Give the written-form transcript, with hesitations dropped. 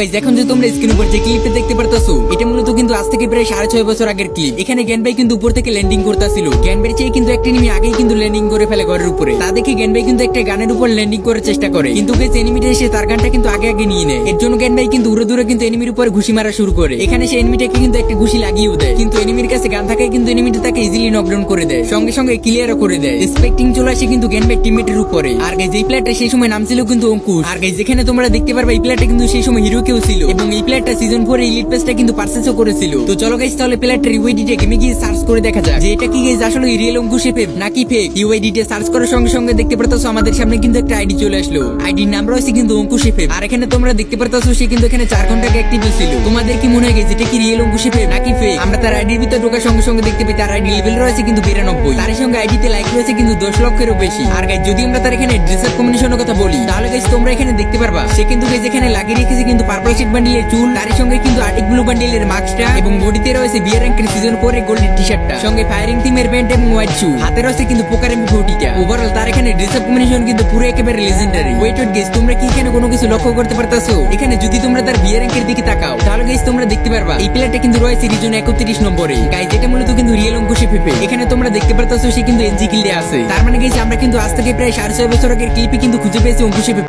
Guys, এখন যে তোমরা স্ক্রিন উপর যে ক্লিপটা দেখতে পারতাছো, এটা মূলত কিন্তু আজ থেকে প্রায় 6.5 বছর আগের ক্লিপ। এখানে জ্ঞান ভাই কিন্তু উপর থেকে ল্যান্ডিং করতেছিল। জ্ঞান ভাই চেয়ে কিন্তু একটা এনিমি আগেই কিন্তু ল্যান্ডিং করে ফেলে ঘরের উপরে। তা দেখে জ্ঞান ভাই কিন্তু একটা গানের উপর ল্যান্ডিং করার চেষ্টা করে, কিন্তু গাইস এনিমিটা এসে তার গানটা কিন্তু আগে আগে নিয়ে নেয়। এর জন্য জ্ঞান ভাই কিন্তু উড়ে দূরে কিন্তু এনিমির উপর ঘুষি মারা শুরু করে। এখানে সে এনিমিটাকে কিন্তু একটা ঘুষি লাগিয়েও দেয়, কিন্তু এনিমির কাছে গান থাকায় কিন্তু এনিমিটা তাকে ইজিলি নকডাউন করে দেয়, সঙ্গে সঙ্গে ক্লিয়ারও করে দেয়। এক্সপেক্টিং চলে আসে কিন্তু জ্ঞান ভাই টিমমেটের উপরে। আর গাইস এই প্লেয়ারটা সেই সময় নাম ছিল কিন্তু অঙ্কুশ। আর গাইস যেখানে তোমরা দেখতে পারবে এই প্লেয়ারটা কিন্তু সেই সময় হিরো কেউ ছিল, এবং এই প্লেয়ারটা সিজন 4 এলিট পেজটা কিন্তু পারচেজও করেছিল। তো চলো গাইস তাহলে প্লেয়ারটার ইউআইডিটা গেমে গিয়ে সার্চ করে দেখা যাক যে এটা কি গাইস আসলে রিয়েল অঙ্কুশে ফেক নাকি ফেক। ইউআইডিটা সার্চ করার সঙ্গে সঙ্গে দেখতে পারতাছো আমাদের সামনে কিন্তু একটা আইডি চলে আসলো। আইডির নাম রয়েছে কিন্তু অঙ্কুশে ফেক। আর এখানে তোমরা দেখতে পারতাছো সে কিন্তু এখানে 4 ঘন্টা অ্যাক্টিভ ছিল। তোমাদের কি মনে হয় গাইস এটা কি রিয়েল অঙ্কুশে ফেক নাকি ফেক? আমরা তার আইডির ভিতর ঢোকার সঙ্গে সঙ্গে দেখতে পাই তার আইডি লেভেল রয়েছে কিন্তু 92। তার সঙ্গে আইডিতে লাইক রয়েছে কিন্তু 10 লক্ষেরও বেশি। আর গাইস যদি আমরা তার এখানে ড্রেস আপ কম্বিনেশনের কথা বলি, তাহলে গাইস তোমরা এখানে দেখতে পারবা সে কিন্তু গাইস এখানে লাগিয়ে রেখেছে কিন্তু পার্পল শেড বান্ডিলের চুল, তার সঙ্গে কিন্তু আর্টিক ব্লু বান্ডিলের মাস্কটা, এবং বডিতে রয়েছে বিয়ার র্যাঙ্কের সিজন 4 এর গোল্ডেন টি-শার্টটা, সঙ্গে ফায়ারিং টিমের ব্যান্ড এবং হোয়াইট শু, হাতে রয়েছে কিন্তু পোকার M40টা। ওভারঅল তার এখানে ড্রেস আপ কম্বিনেশন কিন্তু পুরো একেবারে লেজেন্ডারি। ওয়েট গাইস তোমরা কি এখানে কোনো কিছু লক্ষ্য করতে পারতাছো? এখানে যদি তোমরা তার বিয়ার র্যাঙ্কের দিকে তাকাও, তাহলে গাইস তোমরা দেখতে পারবা এই প্লেয়ারটা কিন্তু রয়েছে রিজন 31 নম্বরে। গাইস এটা মূলত কিন্তু রিয়েল অঙ্কুশে ফেপে। এখানে তোমরা দেখতে পারতাছো সে কিন্তু এনজি কিলে আছে। তার মানে গাইস আমরা কিন্তু আজ থেকে প্রায় 6.5 বছর আগের ক্লিপে কিন্তু খুঁজে পেয়েছি অঙ্কুশে ফেপে।